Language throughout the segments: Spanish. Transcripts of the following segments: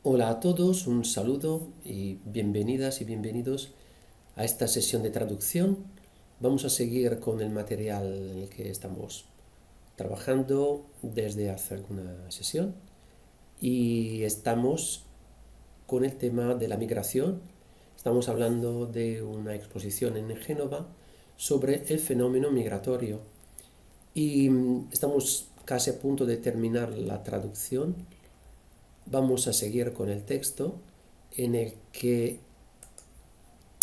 Hola a todos, un saludo y bienvenidas y bienvenidos a esta sesión de traducción. Vamos a seguir con el material en el que estamos trabajando desde hace alguna sesión y estamos con el tema de la migración. Estamos hablando de una exposición en Génova sobre el fenómeno migratorio y estamos casi a punto de terminar la traducción. Vamos a seguir con el texto en el que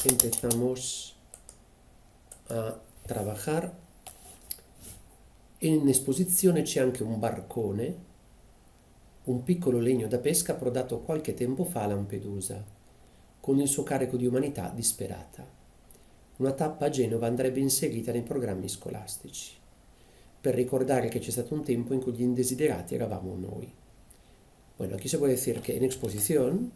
empezamos a trabajar. In esposizione c'è anche un barcone, un piccolo legno da pesca approdato qualche tempo fa a Lampedusa, con il suo carico di umanità disperata. Una tappa a Genova andrebbe inserita nei programmi scolastici, per ricordare che c'è stato un tempo in cui gli indesiderati eravamo noi. Bueno, aquí se puede decir que en exposición,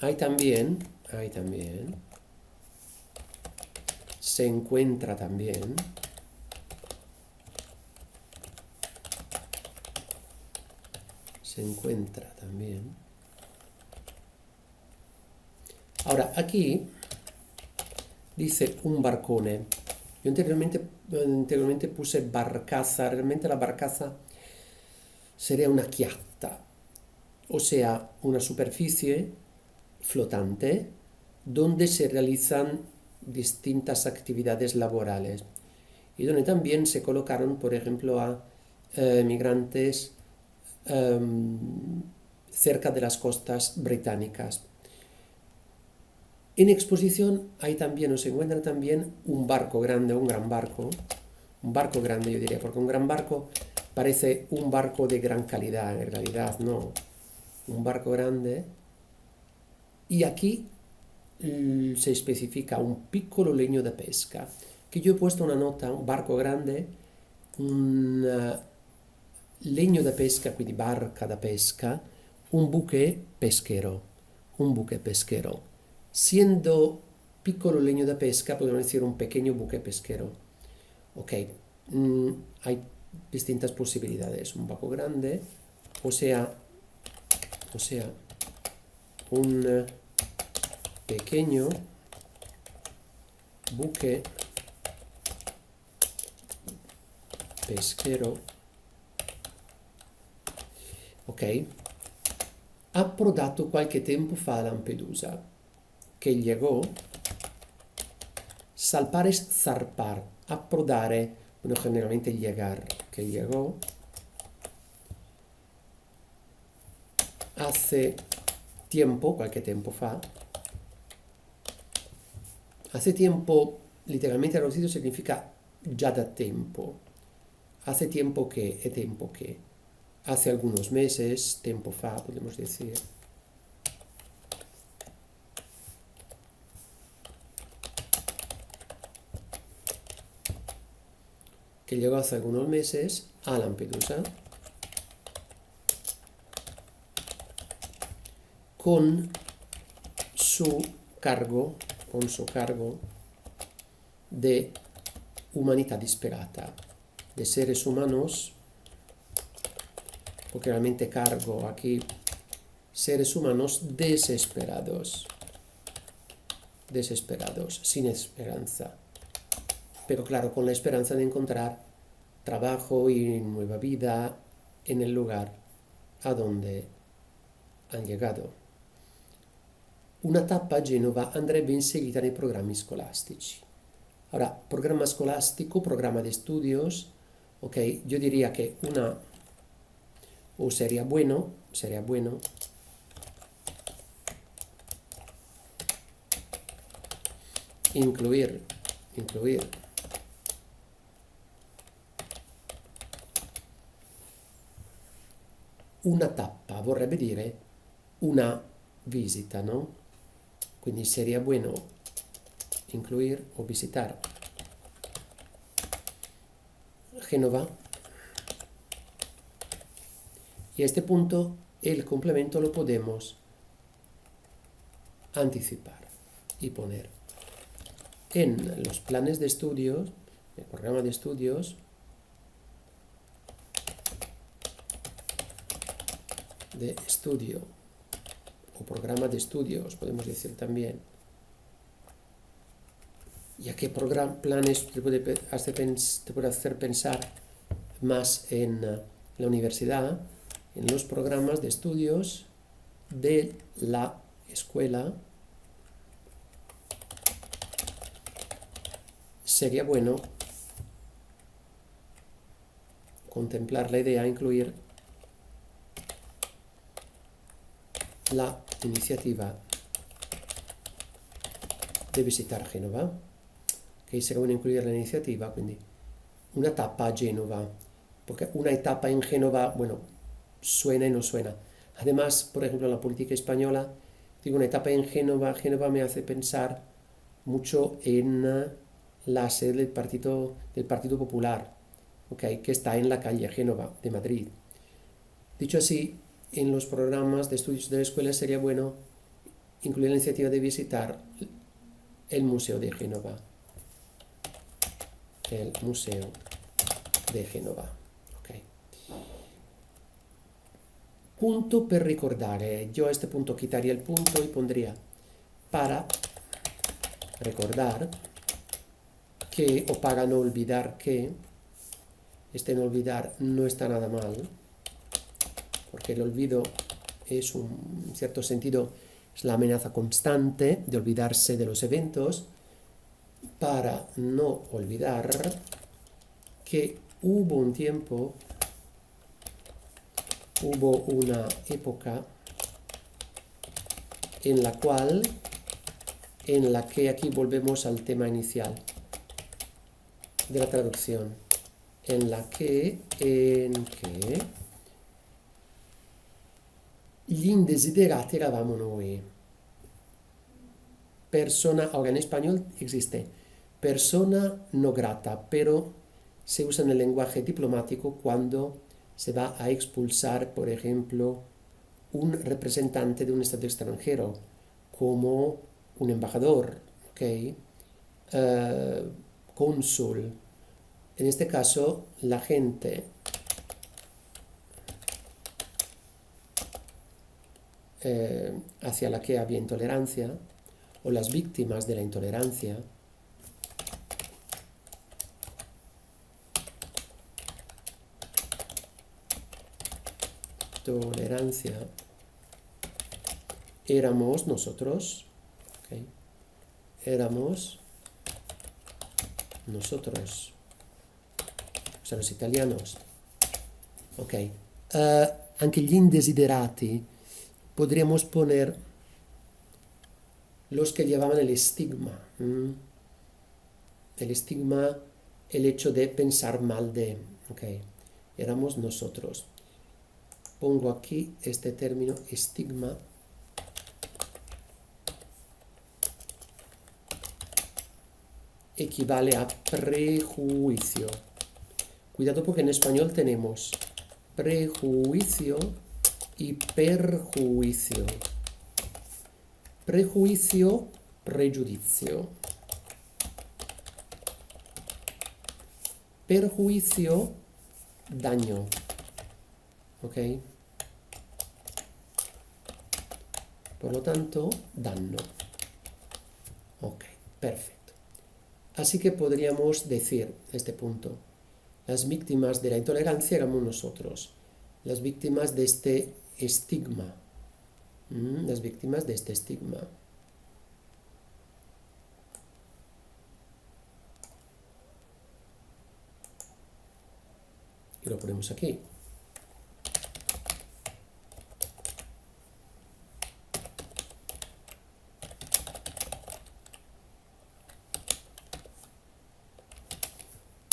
hay también, se encuentra también, Ahora, aquí dice un barcone. Yo anteriormente puse barcaza, realmente la barcaza sería una chiatta, o sea, una superficie flotante donde se realizan distintas actividades laborales y donde también se colocaron, por ejemplo, a migrantes cerca de las costas británicas. En exposición hay también, o se encuentra también un barco grande, un barco grande yo diría, porque un gran barco parece un barco de gran calidad, en realidad no, un barco grande. Y aquí se especifica un piccolo legno da pesca, que yo he puesto una nota, un barco grande, un legno da pesca, quindi barca da pesca, un buque pesquero. Siendo piccolo legno da pesca, podemos decir un pequeño buque pesquero. Ok, hay distintas posibilidades. Un barco grande, o sea, un pequeño buque pesquero, ok, approdato qualche tempo fa a Lampedusa, che llegó, salpar es zarpar, approdare, bueno, generalmente llegar, que llegó hace tiempo, qualche tempo fa. Hace tiempo, literalmente traducido, significa ya da tempo. Hace tiempo que, è tempo che. Hace algunos meses, tempo fa, podemos decir. Que llegó hace algunos meses a Lampedusa con su cargo de humanidad disperata, de seres humanos, porque realmente cargo aquí, seres humanos desesperados, sin esperanza, pero claro, con la esperanza de encontrar trabajo y nueva vida en el lugar a donde han llegado. Una tappa a Genova andrebbe inserita nei programmi scolastici. Ahora, programa escolástico, programa de estudios, ok, yo diría que o sería bueno, incluir una tappa, vorrebbe dire una visita, no? Quindi sería bueno incluir o visitar Génova. Y a este punto el complemento lo podemos anticipar y poner en los planes de estudios, el programa de estudios de estudio o programa de estudios, podemos decir también. ¿Y a qué planes te puede hacer pensar más en la universidad? En los programas de estudios de la escuela. Sería bueno contemplar la idea de incluir la iniciativa de visitar Génova, che sería bueno incluir la iniciativa, quindi una tappa a Génova, porque una etapa en Génova, bueno, suena y no suena. Además, por ejemplo, en la política española, digo, una etapa en Génova, Génova me hace pensar mucho en la sede del Partido Popular, okay, que está en la calle Génova de Madrid. Dicho así, en los programas de estudios de la escuela sería bueno incluir la iniciativa de visitar el Museo de Génova. El Museo de Génova. Okay. Punto per ricordare. Yo a este punto quitaría el punto y pondría para recordar que, o para no olvidar que, este no olvidar no está nada mal, porque el olvido es en cierto sentido, es la amenaza constante de olvidarse de los eventos. Para no olvidar que hubo un tiempo, hubo una época en la que aquí volvemos al tema inicial de la traducción, en que gli indesiderati eravamo noi. Persona, ahora en español existe persona no grata, pero se usa en el lenguaje diplomático cuando se va a expulsar, por ejemplo, un representante de un estado extranjero, como un embajador, ¿ok? Cónsul. En este caso, la gente hacia la que había intolerancia, o las víctimas de la intolerancia, éramos nosotros, ¿okay? Éramos nosotros, o sea, los italianos. Ok. Anche gli indesiderati podríamos poner los que llevaban el estigma. El estigma, el hecho de pensar mal de. Ok. Éramos nosotros. Pongo aquí este término estigma. Equivale a prejuicio. Cuidado porque en español tenemos prejuicio y perjuicio. Prejuicio, pregiudizio. Perjuicio, daño. ¿Ok? Por lo tanto, danno. Ok, perfecto. Así que podríamos decir este punto. Las víctimas de la intolerancia éramos nosotros. Las víctimas de este estigma. Las víctimas de este estigma. Y lo ponemos aquí.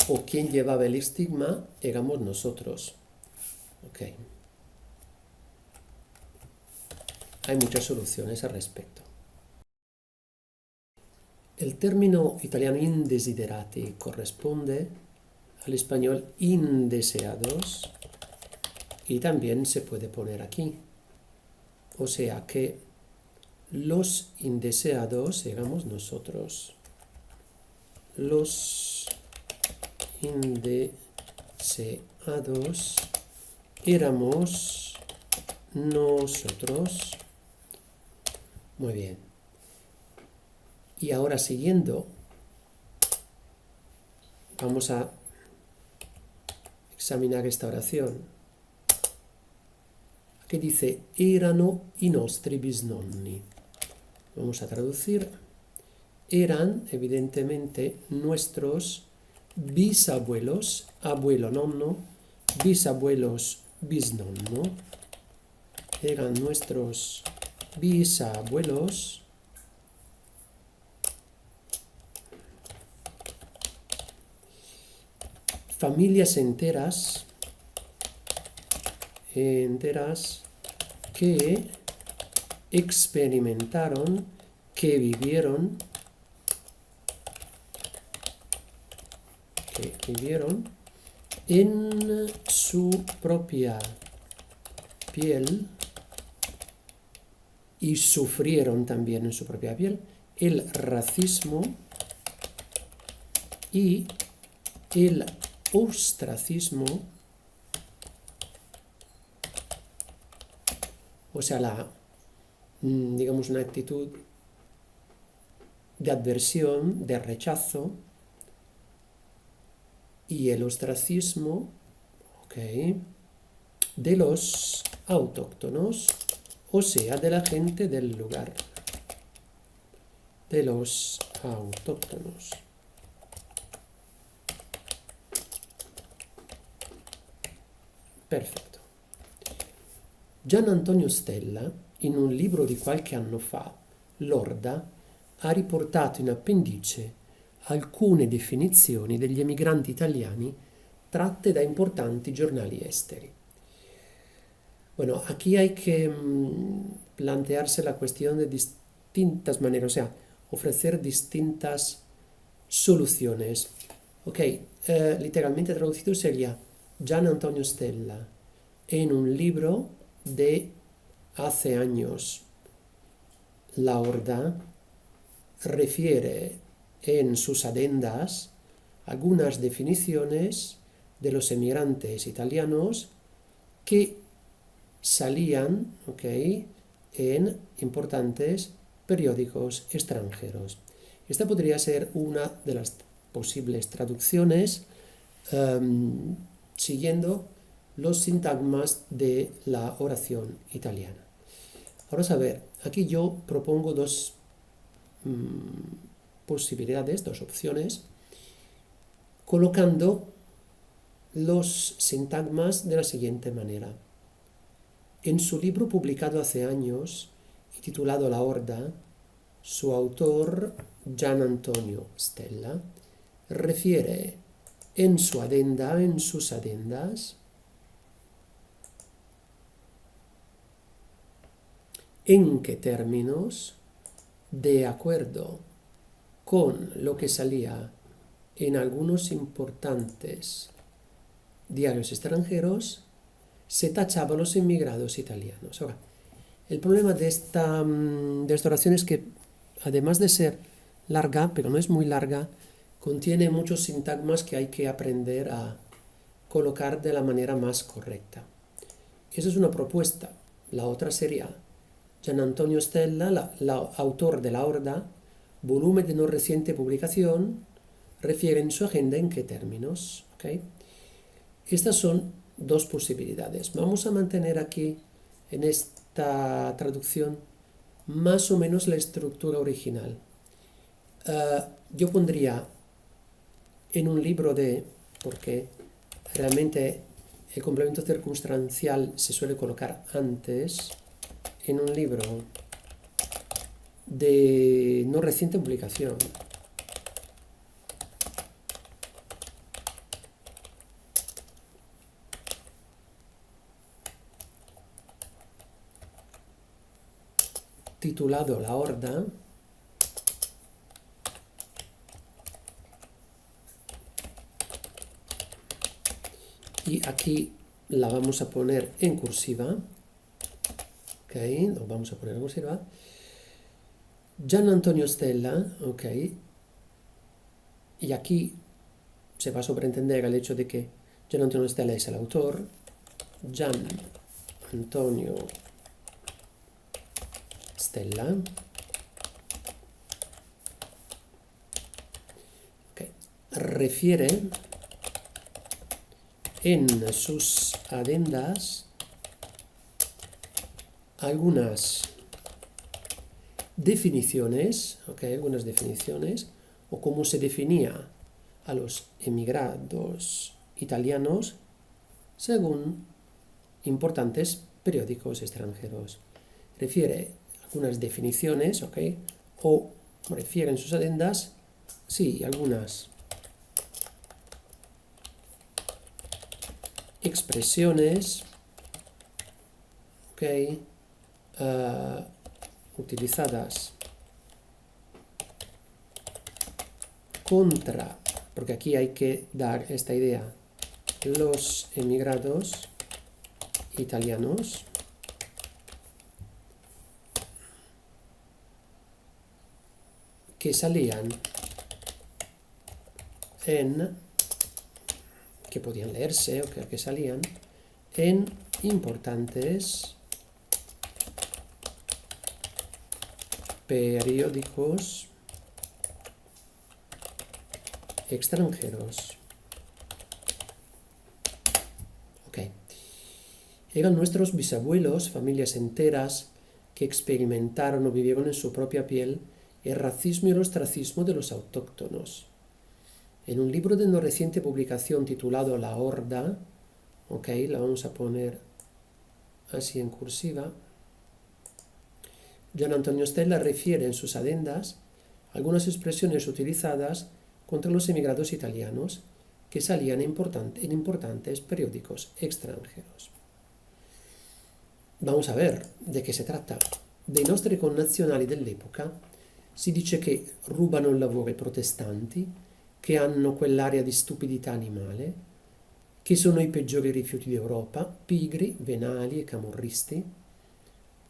O quien llevaba el estigma éramos nosotros. Ok. Hay muchas soluciones al respecto. El término italiano indesiderati corresponde al español indeseados y también se puede poner aquí. O sea que los indeseados éramos nosotros. Los indeseados éramos nosotros. Muy bien. Y ahora siguiendo, vamos a examinar esta oración. Aquí dice, erano i nostri bisnonni. Vamos a traducir. Eran, evidentemente, nuestros bisabuelos, abuelo, nonno, bisabuelos, bisnonno. Eran nuestros bisabuelos, familias enteras que experimentaron, que vivieron en su propia piel y sufrieron también en su propia piel el racismo y el ostracismo, o sea, digamos una actitud de adversión, de rechazo, y el ostracismo, de los autóctonos, o sea, de la gente del lugar, de los autóctonos. Perfetto. Gian Antonio Stella, in un libro di qualche anno fa, Lorda, ha riportato in appendice alcune definizioni degli emigranti italiani tratte da importanti giornali esteri. Bueno, aquí hay que plantearse la cuestión de distintas maneras, o sea, ofrecer distintas soluciones. Literalmente traducido sería Gian Antonio Stella en un libro de hace años. La Horda refiere en sus adendas algunas definiciones de los emigrantes italianos que salían en importantes periódicos extranjeros. Esta podría ser una de las posibles traducciones siguiendo los sintagmas de la oración italiana. Ahora a ver, aquí yo propongo dos posibilidades, dos opciones, colocando los sintagmas de la siguiente manera. En su libro publicado hace años y titulado La Horda, su autor, Gian Antonio Stella, refiere en sus adendas, en qué términos, de acuerdo con lo que salía en algunos importantes diarios extranjeros, se tachaba a los inmigrantes italianos. Ahora, el problema de esta oración es que, además de ser larga, pero no es muy larga, contiene muchos sintagmas que hay que aprender a colocar de la manera más correcta. Esa es una propuesta. La otra sería Gian Antonio Stella, autor de La Horda, volumen de no reciente publicación, refiere en su agenda en qué términos. Estas son dos posibilidades. Vamos a mantener aquí en esta traducción más o menos la estructura original. Yo pondría en un libro de, porque realmente el complemento circunstancial se suele colocar antes, en un libro de no reciente publicación. Titulado La Horda, y aquí la vamos a poner en cursiva. Lo vamos a poner en cursiva. Gian Antonio Stella, y aquí se va a sobreentender el hecho de que Gian Antonio Stella es el autor. Gian Antonio Stella. Okay. Refiere en sus adendas algunas definiciones, algunas definiciones, o cómo se definía a los emigrados italianos según importantes periódicos extranjeros. Refiere algunas definiciones, o refiere en sus adendas, sí, algunas expresiones, utilizadas contra, porque aquí hay que dar esta idea, los emigrados italianos que salían que podían leerse o que salían en importantes periódicos extranjeros. Eran nuestros bisabuelos, familias enteras que experimentaron o vivieron en su propia piel el racismo y el ostracismo de los autóctonos. En un libro de una reciente publicación titulado La Horda, la vamos a poner así en cursiva, Gian Antonio Stella refiere en sus adendas algunas expresiones utilizadas contra los emigrados italianos que salían en importantes periódicos extranjeros. Vamos a ver di che si tratta. Dei nostri connazionali dell'epoca si dice che rubano il lavoro ai protestanti, che hanno quell'aria di stupidità animale, che sono i peggiori rifiuti d'Europa, pigri, venali e camorristi,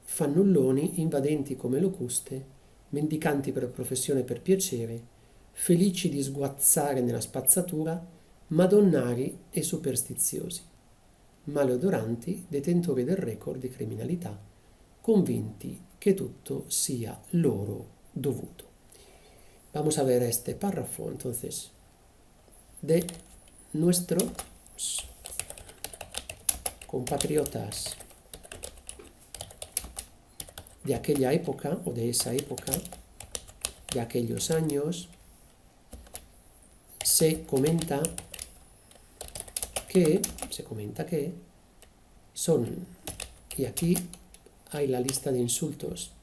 fannulloni, invadenti come locuste, mendicanti per professione e per piacere, felici di sguazzare nella spazzatura, madonnari e superstiziosi, maleodoranti, detentori del record di criminalità, convinti que tutto sia loro dovuto. Vamos a ver este párrafo, entonces, de nuestros compatriotas de aquella época, o de esa época, de aquellos años, se comenta que son, y aquí hay la lista de insultos,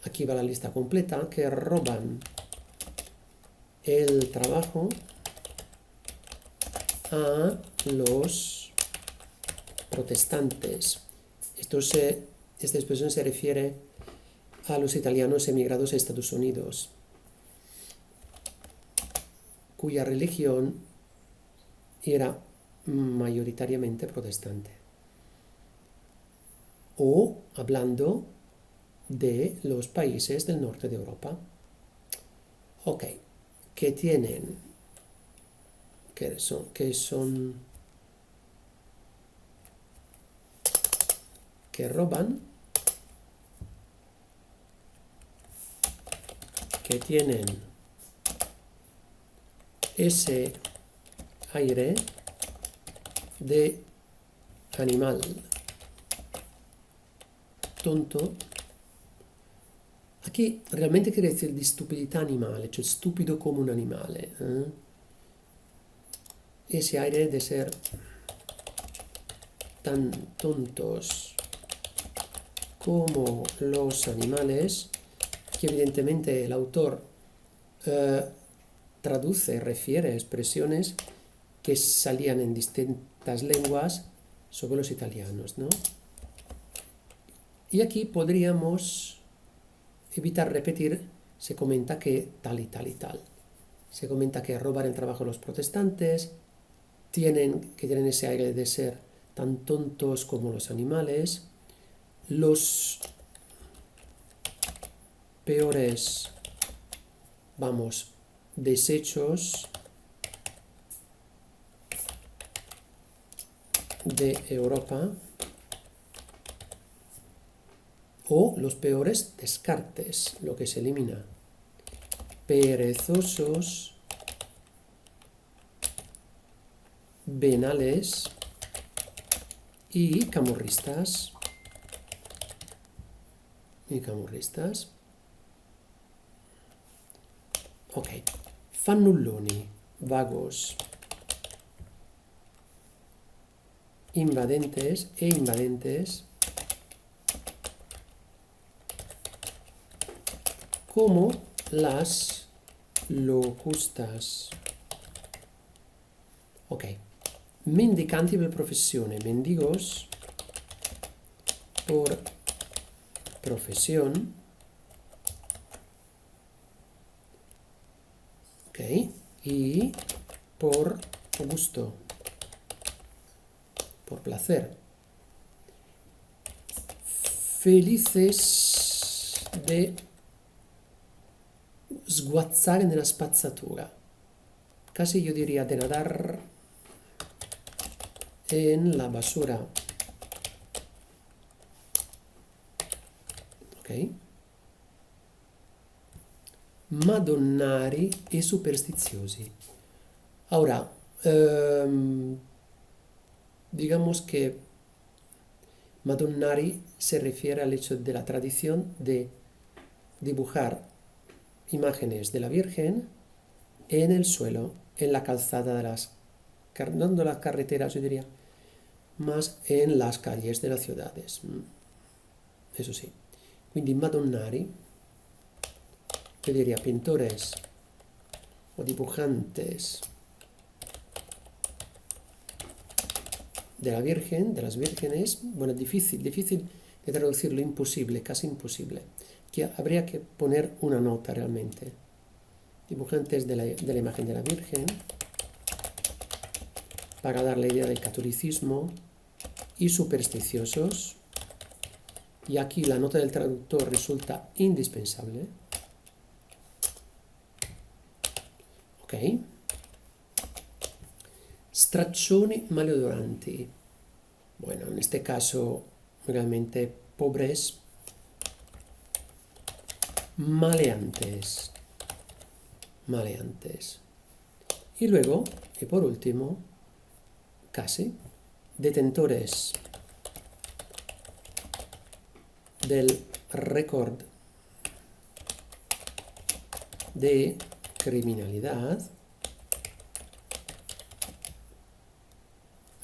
aquí va la lista completa, que roban el trabajo a los protestantes. Esta expresión se refiere a los italianos emigrados a Estados Unidos, cuya religión era mayoritariamente protestante. O hablando de los países del norte de Europa, que tienen, que roban, que tienen ese aire de animal tonto. Aquí realmente quiere decir di stupidità animale, cioè stupido come un animale. Ese aire de ser tan tontos como los animales, que evidentemente el autor traduce, refiere a expresiones que salían en distintas lenguas sobre los italianos, ¿no? Y aquí podríamos evitar repetir, se comenta que tal y tal y tal. Se comenta que roban el trabajo a los protestantes, que tienen ese aire de ser tan tontos como los animales, los peores, desechos de Europa o los peores descartes, lo que se elimina. Perezosos, venales y camorristas. Ok. Fannulloni, vagos, invadentes e invadentes, como las locustas. Ok. Mendicanti per professione, mendigos por profesión. Ok. Y por gusto, por placer. Felices de sguazzare nella spazzatura. Casi yo diría de nadar en la basura. Ok. Madonnari e superstiziosi. Ahora, digamos que Madonnari se refiere al hecho de la tradición de dibujar imágenes de la Virgen en el suelo, en la calzada de no de las carreteras, yo diría, más en las calles de las ciudades. Eso sí. Quindi Madonnari, yo diría pintores o dibujantes de la Virgen, de las vírgenes. Bueno, difícil de traducirlo, imposible, casi imposible. Que habría que poner una nota realmente. Dibujantes de la imagen de la Virgen, para dar la idea del catolicismo, y supersticiosos. Y aquí la nota del traductor resulta indispensable. Ok. Straccioni maleodoranti. Bueno, en este caso, realmente pobres maleantes. Y luego, y por último, casi, detentores del récord de criminalidad.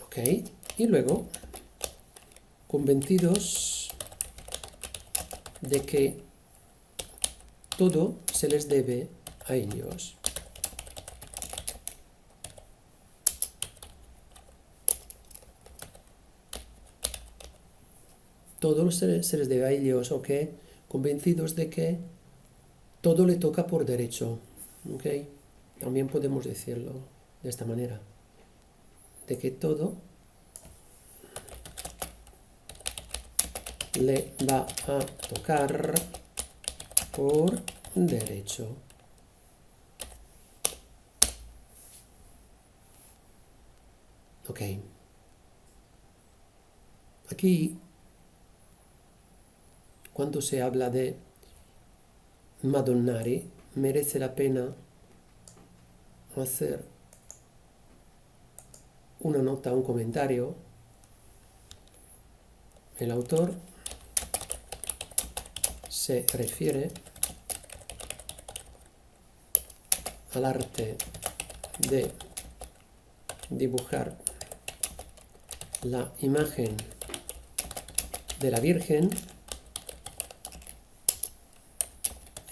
Ok. Y luego, convencidos de que todo se les debe a ellos. Todo se les debe a ellos, ok. Convencidos de que todo le toca por derecho, ok. También podemos decirlo de esta manera, de que todo le va a tocar por derecho. Ok. Aquí, cuando se habla de Madonnari, merece la pena hacer una nota, un comentario. El autor se refiere al arte de dibujar la imagen de la Virgen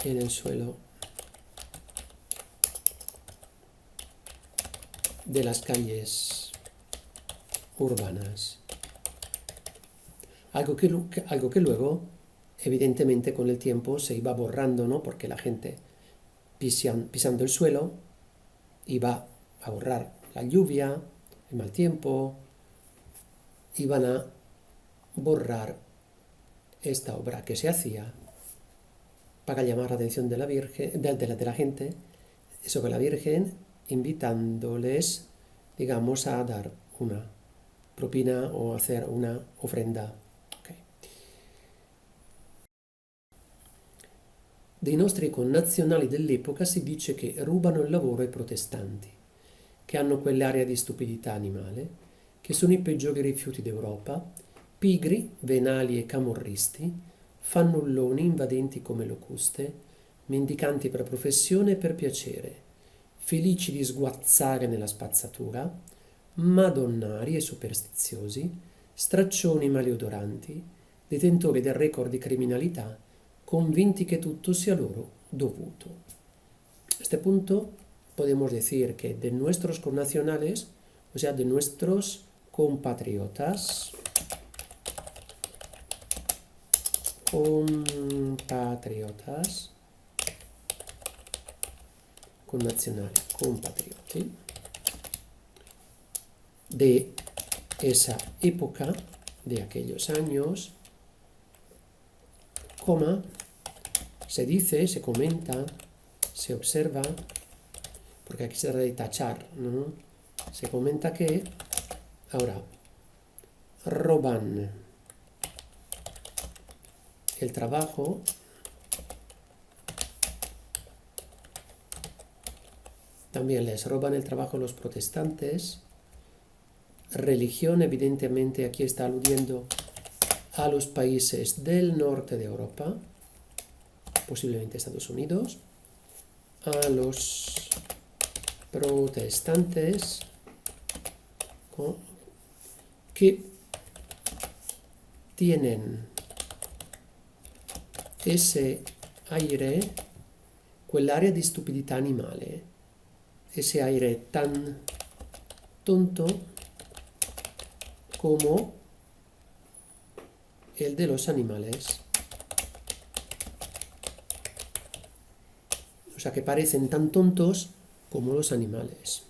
en el suelo de las calles urbanas. Algo que luego, evidentemente, con el tiempo se iba borrando, ¿no? Porque la gente pisando el suelo iba a borrar la lluvia, el mal tiempo, iban a borrar esta obra que se hacía para llamar la atención de la Virgen, de la gente, sobre la Virgen, invitándoles, digamos, a dar una propina o hacer una ofrenda. Okay. Dei nostri connazionali dell'epoca si dice che rubano il lavoro ai protestanti, che hanno quell'aria di stupidità animale, che sono i peggiori rifiuti d'Europa, pigri, venali e camorristi, fannulloni invadenti come locuste, mendicanti per professione e per piacere, felici di sguazzare nella spazzatura, madonnari e superstiziosi, straccioni maleodoranti, detentori del record di criminalità, convinti que tutto sia loro dovuto. A este punto podemos decir que de nuestros connacionales, o sea, de nuestros compatriotas, connazionali, compatrioti, de esa época, de aquellos años, coma, se dice, se comenta, se observa, porque aquí se trata de tachar, ¿no? Se comenta que, ahora, roban el trabajo también les roban el trabajo los protestantes. Religión, evidentemente, aquí está aludiendo a los países del norte de Europa, posiblemente Estados Unidos, a los protestantes, ¿no?, que tienen ese aire, quell'area di stupidità animale, ese aire tan tonto como el de los animales. O sea, que parecen tan tontos como los animales.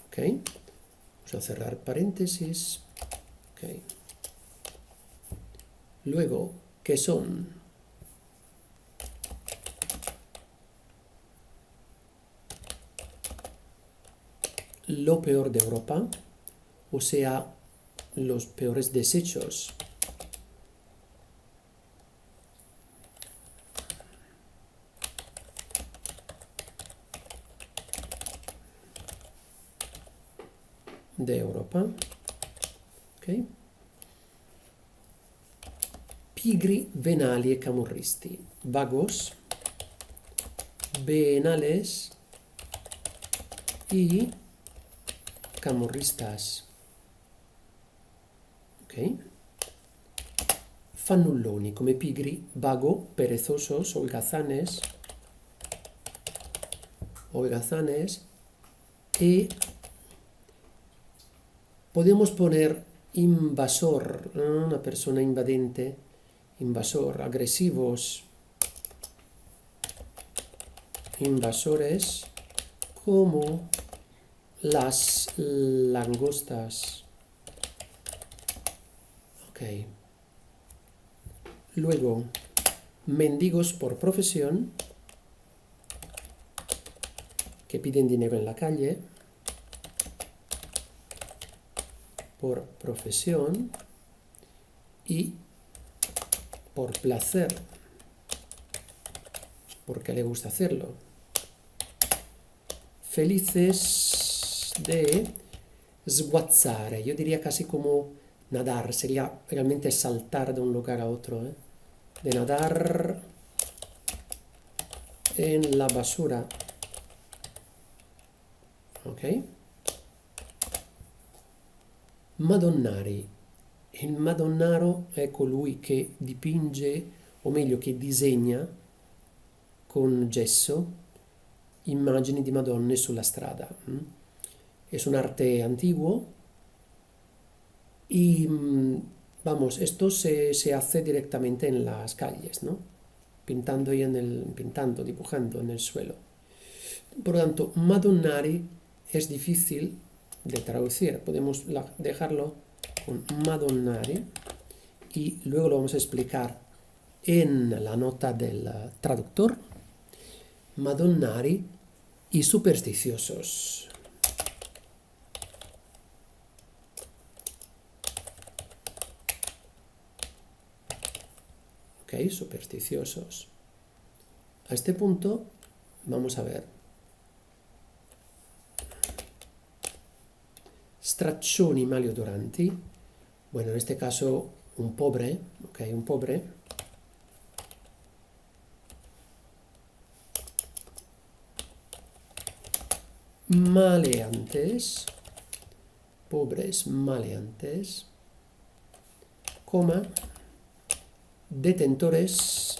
Ok, vamos a cerrar paréntesis. Ok. Luego, ¿qué son? Lo peor de Europa, o sea, los peores desechos. De Europa. Ok. Pigri, venali e camorristi. Vagos, venales y camorristas. Ok. Fannulloni come pigri, vago, perezosos, holgazanes, y podemos poner invasor, una persona invadente, invasor, agresivos, invasores, como las langostas. Ok. Luego, mendigos por profesión, que piden dinero en la calle, por profesión y por placer, porque le gusta hacerlo. Felices de sguazzare, yo diría casi como nadar, sería realmente saltar de un lugar a otro, ¿eh? De nadar en la basura. Ok? Madonnari. Il madonnaro è colui che dipinge, o meglio che disegna con gesso immagini di Madonne sulla strada. Es un arte antiguo y, vamos, esto se hace directamente en las calles, ¿no? Pintando, dibujando en el suelo. Por lo tanto, madonnari es difícil de traducir. Podemos dejarlo con Madonnari y luego lo vamos a explicar en la nota del traductor. Madonnari y supersticiosos. Ok, supersticiosos. A este punto vamos a ver. Straccioni maleodoranti. Bueno, en este caso un pobre, ok, un pobre. Maleantes, pobres maleantes, coma, detentores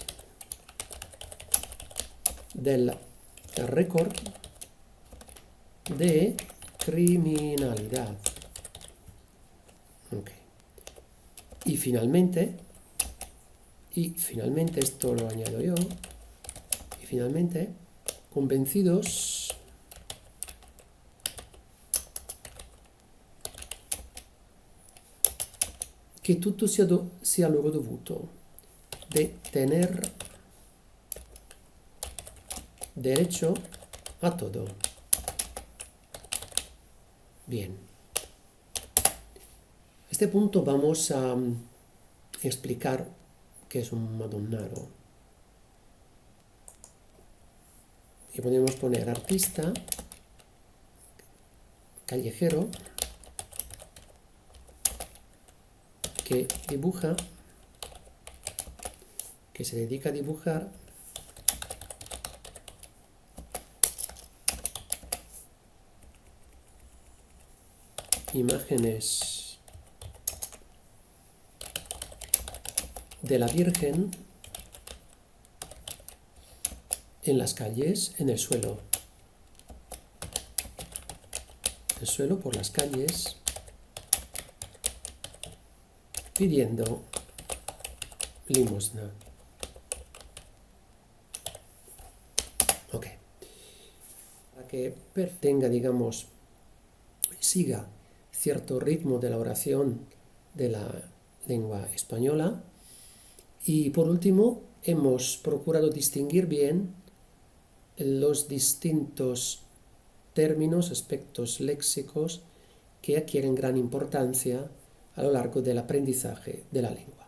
del récord de criminalidad. Okay. Y finalmente, esto lo añado yo, y finalmente, convencidos che tutto sia loro dovuto, de tener derecho a todo. Bien. A este punto vamos a explicar qué es un madonnaro. Y podemos poner artista, callejero, que dibuja, que se dedica a dibujar imágenes de la Virgen en las calles, en el suelo. El suelo por las calles, pidiendo limosna. Ok. Para que tenga, digamos, siga cierto ritmo de la oración de la lengua española. Y por último, hemos procurado distinguir bien los distintos términos, aspectos léxicos que adquieren gran importancia a lo largo del aprendizaje de la lengua.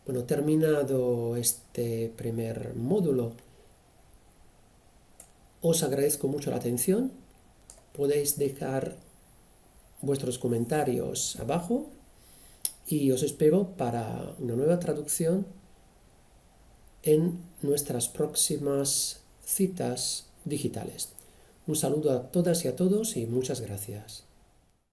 Bueno, terminado este primer módulo, os agradezco mucho la atención. Podéis dejar vuestros comentarios abajo y os espero para una nueva traducción en nuestras próximas citas digitales. Un saludo a todas y a todos y muchas gracias.